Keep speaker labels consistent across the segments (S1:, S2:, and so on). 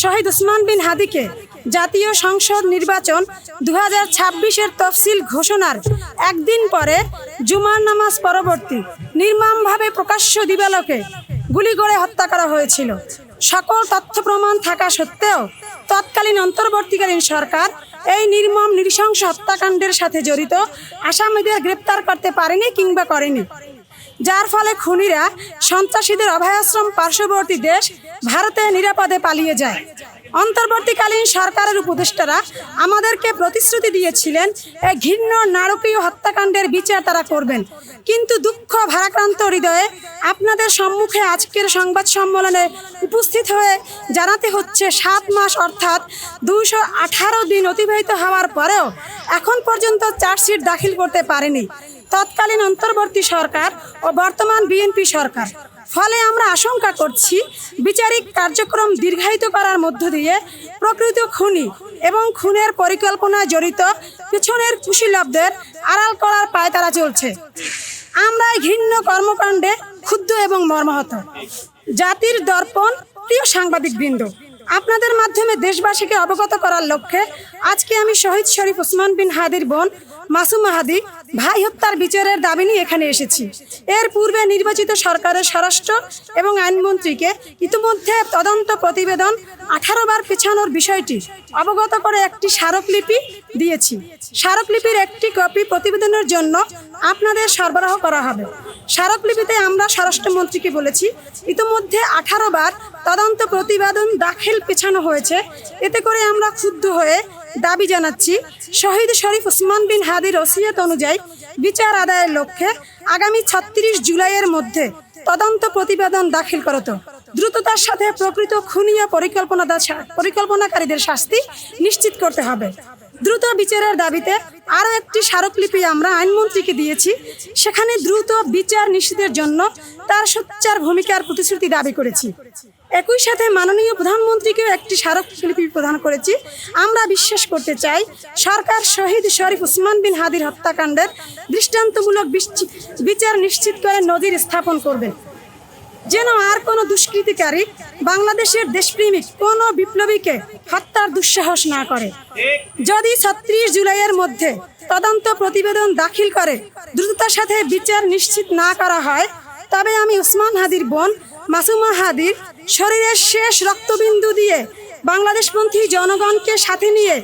S1: শহীদ ওসমান বিন হাদিকে জাতীয় সংসদ নির্বাচন 2026-এর তফসিল ঘোষণার একদিন পরে জুমার নামাজ পরবর্তী নির্মমভাবে প্রকাশ্য দিবালোকে গুলি করে হত্যা করা হয়েছিল। সকল তথ্য প্রমাণ থাকা সত্ত্বেও তৎকালীন অন্তর্বর্তীকালীন সরকার এই নির্মম নৃশংস হত্যাকাণ্ডের সাথে জড়িত আসামিদের গ্রেপ্তার করতে পারেনি কিংবা করেনি, যার ফলে খুনিরা সন্ত্রাসীদের অভয়াশ্রম পার্শ্ববর্তী দেশ ভারতে নিরাপদে পালিয়ে যায়। অন্তর্বর্তীকালীন সরকারের উপদেষ্টারা আমাদেরকে প্রতিশ্রুতি দিয়েছিলেন এই ঘৃণ্য নারকীয় হত্যাকাণ্ডের বিচার তারা করবেন, কিন্তু দুঃখ ভারাক্রান্ত হৃদয়ে আপনাদের সম্মুখে আজকের সংবাদ সম্মেলনে উপস্থিত হয়ে জানাতে হচ্ছে 7 মাস অর্থাৎ 218 দিন অতিবাহিত হওয়ার পরেও এখন পর্যন্ত চার্জশিট দাখিল করতে পারেনি তৎকালীন অন্তর্বর্তী সরকার ও বর্তমান বিএনপি সরকার। ফলে আমরা আশঙ্কা করছি বিচারিক কার্যক্রম দীর্ঘায়িত করার মধ্য দিয়ে প্রকৃত খুনি এবং খুনের পরিকল্পনায় জড়িত পিছনের কুশীলবদের আড়াল করার পায়তারা চলছে। আমরা এই ঘৃণ্য কর্মকাণ্ডে ক্ষুব্ধ এবং মর্মাহত। জাতির দর্পণ, প্রিয় সাংবাদিকবৃন্দ, আপনাদের মাধ্যমে দেশবাসীকে অবগত করার লক্ষ্যে আজকে আমি শহীদ শরীফ ওসমান বিন হাদির বোন মাসুমা হাদি ভাই হত্যার বিচারের দাবি নিয়ে এখানে এসেছি। এর পূর্বে নির্বাচিত সরকারের স্বরাষ্ট্র এবং আইনমন্ত্রীকে ইতিমধ্যে তদন্ত প্রতিবেদন 18 বার পেছানোর বিষয়টি অবগত করে একটি স্মারকলিপি দিয়েছি। স্মারকলিপির একটি কপি প্রতিবেদনের জন্য আপনাদের সরবরাহ করা হবে। স্মারকলিপিতে আমরা স্বরাষ্ট্রমন্ত্রীকে বলেছি ইতিমধ্যে 18 বার তদন্ত প্রতিবেদন দাখিল পেছানো হয়েছে। এতে করে আমরা ক্ষুব্ধ হয়ে দাবি জানাচ্ছি শহীদ শরীফ ওসমান বিন হাদির ওসিয়ত অনুযায়ী বিচার আদায়ের লক্ষ্যে আগামী 36 জুলাইয়ের মধ্যে তদন্ত প্রতিবেদন দাখিল করত দ্রুততার সাথে প্রকৃত খুনি ও পরিকল্পনাকারীদের শাস্তি নিশ্চিত করতে হবে। দ্রুত বিচারের দাবিতে আরও একটি স্মারকলিপি আমরা আইনমন্ত্রীকে দিয়েছি। সেখানে দ্রুত বিচার নিশ্চিতের জন্য তার সোচ্চার ভূমিকার প্রতিশ্রুতি দাবি করেছি। একই সাথে মাননীয় প্রধানমন্ত্রীকেও একটি স্মারকলিপি প্রদান করেছি। আমরা বিশ্বাস করতে চাই সরকার শহীদ শরীফ ওসমান বিন হাদির হত্যাকাণ্ডের দৃষ্টান্তমূলক বিচার নিশ্চিত করে নজির স্থাপন করবেন, যেন আর কোনো দুষ্কৃতিকারী বাংলাদেশের দেশপ্রেমিক কোনো বিপ্লবীকে হত্যার দুঃসাহস না করে। যদি 36 জুলাইয়ের মধ্যে তদন্ত প্রতিবেদন দাখিল করে দ্রুততার সাথে বিচার নিশ্চিত না করা হয়, তবে আমি ওসমান হাদির বোন মাসুমা হাদির শরীরের শেষ রক্তবিন্দু দিয়ে বাংলাদেশপন্থী জনগণকে সাথে নিয়ে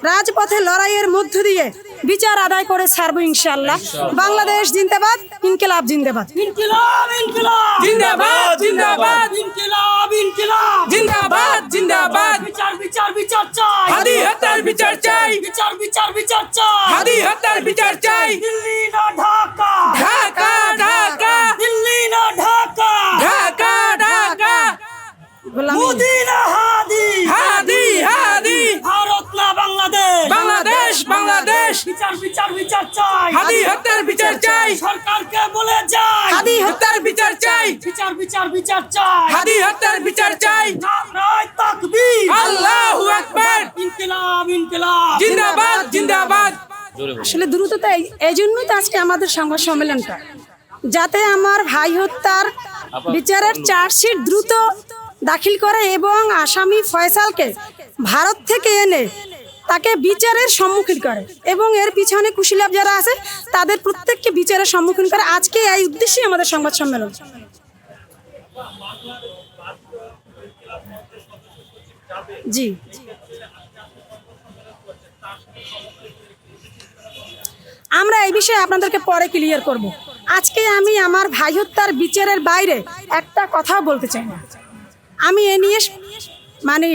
S1: রাজপথে লড়াইয়ের মধ্য দিয়ে বিচার আদায় করে ছাড়ব ইনশাআল্লাহ। বাংলাদেশ জিন্দাবাদ, ইনকিলাব জিন্দাবাদ।
S2: ইনকিলাব ইনকিলাব জিন্দাবাদ জিন্দাবাদ ইনকিলাব ইনকিলাব জিন্দাবাদ জিন্দাবাদ বিচার বিচার বিচার চাই, হাদি হত্যার বিচার চাই, বিচার বিচার বিচার চাই, হাদি হত্যার বিচার চাই। দিল্লি না ঢাকা, ঢাকা ঢাকা, দিল্লি না ঢাকা, ঢাকা ঢাকা, মোদি না হাদি, হাদি হাদি, ভারত না বাংলাদেশ, বাংলাদেশ বাংলাদেশ, বিচার বিচার বিচার চাই, হাদি হত্যার বিচার চাই। সরকারকে বলে যাই হাদি হত্যার বিচার চাই, বিচার বিচার বিচার চাই, হাদি হত্যার বিচার চাই। নারায়ে তাকবীর, আল্লাহু আকবার, ইনকিলাব ইনকিলাব জিন্দাবাদ জিন্দাবাদ।
S1: আসলে দ্রুততা এই জন্যই তো আজকে আমাদের সংবাদ সম্মেলনটা, যাতে আমার ভাই হত্যার বিচারের চার্জশিট দ্রুত দাখিল করে এবং আসামি ফয়সালকে ভারত থেকে এনে তাকে বিচারের সম্মুখীন করে এবং এর পিছনে কুশীলব যারা আছে তাদের প্রত্যেককে বিচারের সম্মুখীন করে। আজকে এই উদ্দেশ্যেই আমাদের সংবাদ সম্মেলন। জি, আমরা এই বিষয়ে আপনাদেরকে পরে ক্লিয়ার করব। আজকে আমি আমার ভাই হত্যার বিচারের বাইরে একটা কথাও বলতে চাই না। আমি এ নিয়ে মানে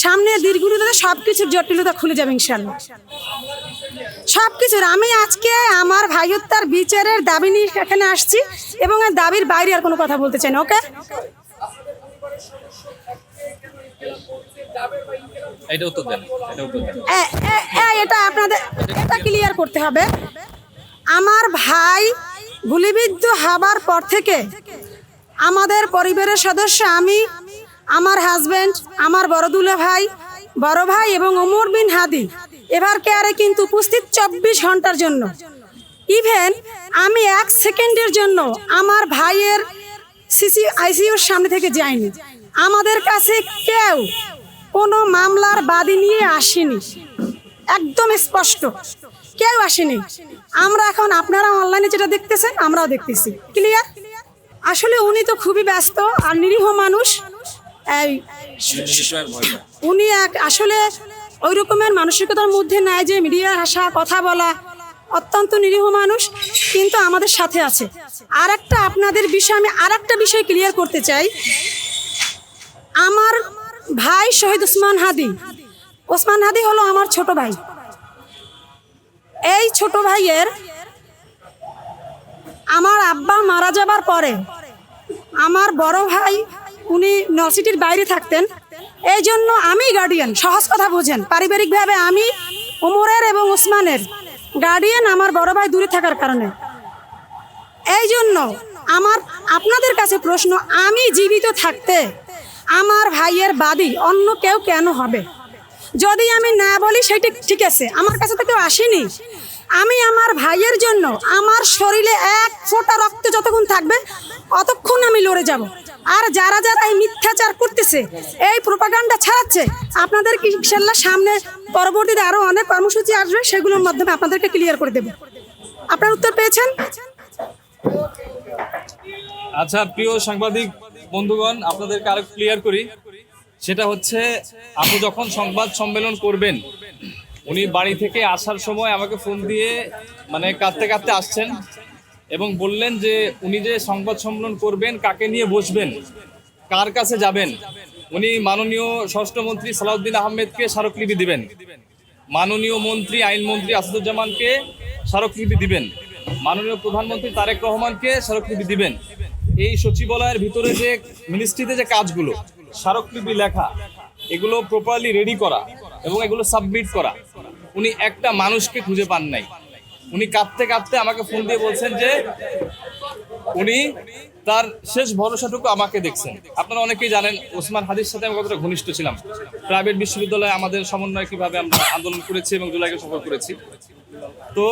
S1: সামনে দীর্ঘদিনে সব কিছুর জটিলতা খুলে যাবে ইনশাআল্লাহ, সব কিছুর। আমি আজকে আমার ভাই হত্যার বিচারের দাবি নিয়ে এখানে আসছি এবং এই দাবির বাইরে আর কোনো কথা বলতে চাই না। ওকে, এটা আপনাদের এটা ক্লিয়ার করতে হবে। আমার ভাই গুলিবিদ্ধ হবার পর থেকে আমাদের পরিবারের সদস্য, আমি, আমার হাজব্যান্ড, আমার বড় ভাই এবং ওমর বিন হাদি এভার কেয়ারে কিন্তু উপস্থিত 24 ঘন্টার জন্য। ইভেন আমি 1 সেকেন্ডের জন্য আমার ভাইয়ের আইসিইউর সামনে থেকে যাইনি। আমাদের কাছে কেউ কোনো মামলার বাদী নিয়ে আসেনি, একদম স্পষ্ট কেউ আসেনি। আমরা এখন আপনারা অনলাইনে যেটা দেখতেছেন আমরাও দেখতেছি, ক্লিয়ার। আসলে উনি তো খুবই ব্যস্ত আর নিরীহ মানুষ। এই উনি আসলে ওই রকমের মানসিকতার মধ্যে নাই যে মিডিয়ার আসা কথা বলা, অত্যন্ত নিরীহ মানুষ, কিন্তু আমাদের সাথে আছে। আর একটা আপনাদের বিষয় আমি আর একটা বিষয় ক্লিয়ার করতে চাই। আমার ভাই শহীদ ওসমান হাদি হলো আমার ছোট ভাই। এই ছোট ভাইয়ের আমার আব্বা মারা যাবার পরে আমার বড় ভাই উনি নলসিটির বাইরে থাকতেন, এই জন্য আমি গার্ডিয়ান। সহজ কথা বোঝেন, পারিবারিকভাবে আমি ওমরের এবং ওসমানের গার্ডিয়ান, আমার বড় ভাই দূরে থাকার কারণে। এই জন্য আমার আপনাদের কাছে প্রশ্ন, আমি জীবিত থাকতে আমার ভাইয়ের বাদী অন্য কেউ কেন হবে? যদি আমি না বলি সেটা ঠিক আছে, আমার কাছে তো কেউ আসেনি। আমি আমার ভাইয়ের জন্য আমার শরীরে এক ফোঁটা রক্ত যতক্ষণ থাকবে অতক্ষণ আমি লড়ে যাব। আর যারা যারা এই মিথ্যাচার করতেছে, এই প্রোপাগান্ডা ছড়াচ্ছে, আপনাদেরকে ইনশাআল্লাহ সামনে পরবর্তীতে আরও অনেক কর্মসূচি আসবে, সেগুলোর মাধ্যমে আপনাদেরকে ক্লিয়ার করে দেব। আপনার উত্তর পেয়েছেন?
S3: আচ্ছা, প্রিয় সাংবাদিক বন্ধুগণ, আপনাদেরকে আরো ক্লিয়ার করি। সেটা হচ্ছে, আপনি যখন সংবাদ সম্মেলন করবেন, উনি বাড়ি থেকে আসার সময় আমাকে ফোন দিয়ে মানে কাঁদতে কাঁদতে আসছেন এবং বললেন যে উনি যে সংবাদ সম্মেলন করবেন, কাকে নিয়ে বসবেন, কার কাছে যাবেন, উনি মাননীয় স্বরাষ্ট্রমন্ত্রী সালাউদ্দিন আহমেদকে স্মারকলিপি দিবেন, মাননীয় মন্ত্রী আইনমন্ত্রী আসাদুজ্জামানকে স্মারকলিপি দিবেন, মাননীয় প্রধানমন্ত্রী তারেক রহমানকে স্মারকলিপি দিবেন। এই সচিবালয়ের ভিতরে যে মিনিস্ট্রিতে যে কাজগুলো, স্মারকলিপি লেখা, এগুলো প্রপারলি রেডি করা এবং এগুলো সাবমিট করা, উনি একটা মানুষকে খুঁজে পান নাই। উনি কাঁদতে কাঁদতে আমাকে ফোন দিয়ে বলছেন যে উনি তার শেষ ভরসাটুকু আমাকে দেখছেন। আপনারা অনেকেই জানেন ওসমান হাদির সাথে আমি কতটা ঘনিষ্ঠ ছিলাম। প্রাইভেট বিশ্ববিদ্যালয়ে আমাদের সমন্বয় কিভাবে আমরা আন্দোলন করেছি এবং জুলাইকে সফল করেছি। তো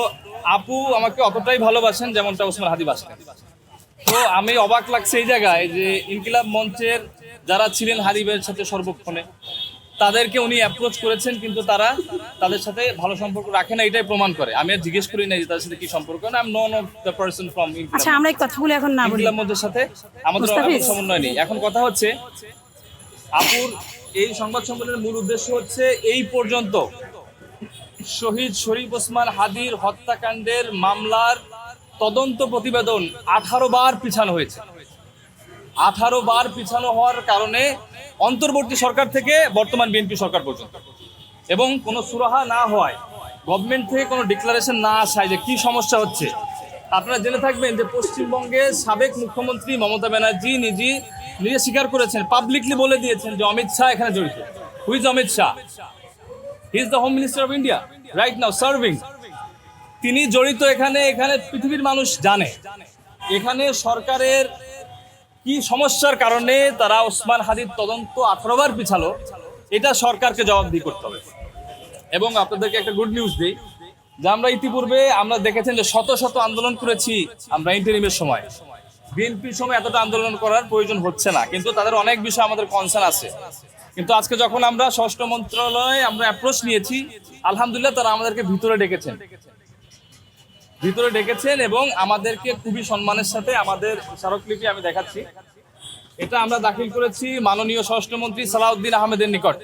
S3: আপু আমাকে অতটাই ভালোবাসেন যেমনটা ওসমান হাদি বাসেন। তো আমি অবাক লাগছে এই জায়গায় যে ইনকিলাব মঞ্চের যারা ছিলেন হাদিবের সাথে সর্বক্ষণে, তাদেরকে উনি অ্যাপ্রোচ করেছেন, কিন্তু তারা তাদের সাথে ভালো সম্পর্ক রাখে না। এটাই প্রমাণ করে। আমি আর জিজ্ঞেস করি না যে তাদের সাথে কি সম্পর্ক, না, I am none of the person from
S1: আচ্ছা, আমরা এই কথাগুলো এখন না বলি।
S3: ইনকিলাব মঞ্চের সাথে আমাদের সমন্বয় নেই। এখন কথা হচ্ছে, আপুর এই সংবাদ সম্মেলনের মূল উদ্দেশ্য হচ্ছে, এই পর্যন্ত শহীদ শরীফ ওসমান হাদির হত্যাকাণ্ডের মামলার তদন্ত প্রতিবেদন 18 বার পিছানো হয়েছে। 18 বার পিছানো হওয়ার কারণে অন্তর্বর্তী সরকার থেকে বর্তমান বিএনপি সরকার পর্যন্ত, এবং কোনো সুরাহা না হওয়ায়, গভর্নমেন্ট থেকে কোনো ডিক্লারেশন না আসায় যে কি সমস্যা হচ্ছে। আপনারা জেনে থাকবেন যে পশ্চিমবঙ্গের সাবেক মুখ্যমন্ত্রী মমতা ব্যানার্জি নিজে স্বীকার করেছেন, পাবলিকলি বলে দিয়েছেন যে অমিত শাহ এখানে জড়িত। Who is Amit Shah? He is the home minister of India right now serving. তিনি জড়িত এখানে পৃথিবীর মানুষ জানে। এখানে সরকারের কি সমস্যার কারণে তারা ওসমান হাদির তদন্ত 18 বার পিছালো, এটা সরকারকে জবাবদিহি করতে হবে। এবং আপনাদেরকে একটা গুড নিউজ দিই যে আমরা ইতিপূর্বে আমরা দেখেছেন যে শত শত আন্দোলন করেছি আমরা ইন্টারিমের সময়। বিএনপির সময় এতটা আন্দোলন করার প্রয়োজন হচ্ছে না, কিন্তু তাদের অনেক বিষয় আমাদের কনসার্ন আছে। কিন্তু আজকে যখন আমরা স্বরাষ্ট্র মন্ত্রণালয়ে আমরা অ্যাপ্রোচ নিয়েছি, আলহামদুলিল্লাহ তারা আমাদেরকে ভিতরে ডেকেছেন এবং আমাদেরকে খুবই সম্মানের সাথে আমাদের স্মারকলিপি আমি দেখাচ্ছি। এটা আমরা দাখিল করেছি মাননীয় স্বরাষ্ট্রমন্ত্রী সালাউদ্দিন আহমেদের নিকট।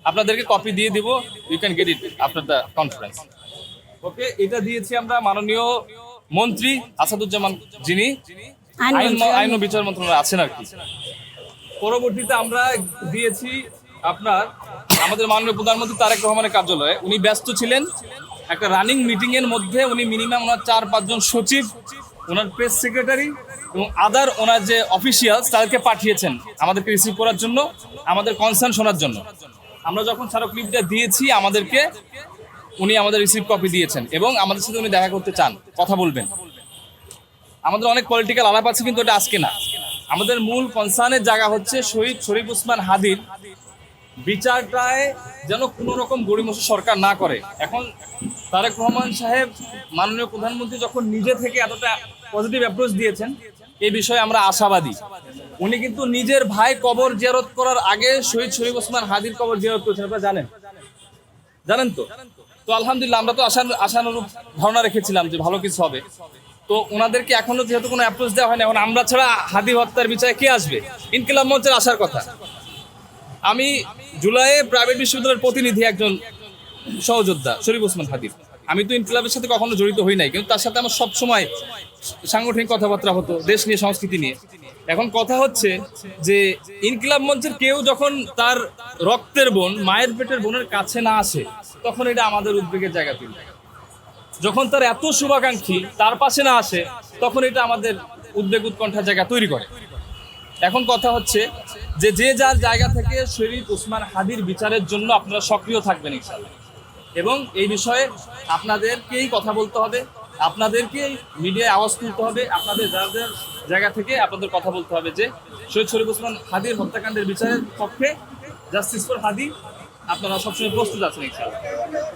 S3: আপনাদেরকে কপি দিয়ে দিব, you can get it after the conference. Okay, এটা দিয়েছি আমরা মাননীয় মন্ত্রী আসাদুজ্জামান, যিনি আইন ও বিচার মন্ত্রণালয়ে আছেন আর কি। পরবর্তীতে আমরা দিয়েছি আপনার আমাদের মাননীয় প্রধানমন্ত্রী তারেক রহমানের কার্যালয়ে। উনি ব্যস্ত ছিলেন একটা রানিং মিটিং এর মধ্যে। উনি মিনিমাম ওনার 4-5 জন সচিব, ওনার প্রেস সেক্রেটারি এবং আদার ওনার যে অফিসিয়ালস, তাদেরকে পাঠিয়েছেন আমাদেরকে রিসিভ করার জন্য, আমাদের কনসার্ন শোনার জন্য। আমরা যখন স্মারকলিপিটা দিয়েছি আমাদেরকে, উনি আমাদের রিসিভ কপি দিয়েছেন এবং আমাদের সাথে উনি দেখা করতে চান, কথা বলবেন। আমাদের অনেক পলিটিক্যাল আলাপ আছে, কিন্তু এটা আজকে না। আমাদের মূল কনসার্নের জায়গা হচ্ছে শহীদ শরীফ ওসমান হাদির বিচারটায় যেন কোনো রকম গড়িমসি সরকার না করে। এখন তারেক রহমান সাহেব মাননীয় প্রধানমন্ত্রী যখন নিজে থেকে এতটা পজিটিভ অ্যাপ্রোচ দিয়েছেন, এই বিষয়ে আমরা আশাবাদী। উনি কিন্তু নিজের ভাই কবর জিয়ারত করার আগে শহীদ শরীফ ওসমান হাদির কবর জিয়ারত করেছেন, আপনারা জানেন তো। তো আলহামদুলিল্লাহ, আমরা তো আশানুরূপ ধারণা রেখেছিলাম যে ভালো কিছু হবে। তো ওনাদেরকে এখনো যেহেতু কোনো অ্যাপ্রোচ দেওয়া হয়নি, এখন আমরা ছাড়া হাদি হত্যার বিচারে কে আসবে? ইনকিলাব মঞ্চের আসার কথা। আমি জুলাইয়ে প্রাইভেট বিশ্ববিদ্যালয়ের প্রতিনিধি, একজন সহযোদ্ধা শরীফ ওসমান হাদির। আমি তো ইনকিলাবের সাথে কখনো জড়িত হই নাই, কিন্তু তার সাথে আমার সবসময় সাংগঠনিক কথাবার্তা হতো, দেশ নিয়ে, সংস্কৃতি নিয়ে। এখন কথা হচ্ছে যে ইনকিলাব মঞ্চের কেউ যখন তার রক্তের বোন, মায়ের পেটের বোনের কাছে না আসে, তখন এটা আমাদের উদ্বেগের জায়গা তুলে। যখন তার এত শুভাকাঙ্ক্ষী তার পাশে না আসে, তখন এটা আমাদের উদ্বেগ উৎকণ্ঠার জায়গা তৈরি করে। এখন কথা হচ্ছে যে যে যার জায়গা থেকে শরীফ ওসমান হাদির বিচারের জন্য আপনারা সক্রিয় থাকবেন ইনশাআল্লাহ। এবং এই বিষয়ে আপনাদেরকেই কথা বলতে হবে, আপনাদেরকেই মিডিয়ায় আওয়াজ তুলতে হবে, আপনাদের যার যার জায়গা থেকে আপনাদের কথা বলতে হবে যে শহীদ শরীফ ওসমান হাদির হত্যাকাণ্ডের বিচারের পক্ষে, জাস্টিস ফর হাদি, আপনারা সবসময় প্রস্তুত আছেন ইনশাআল্লাহ।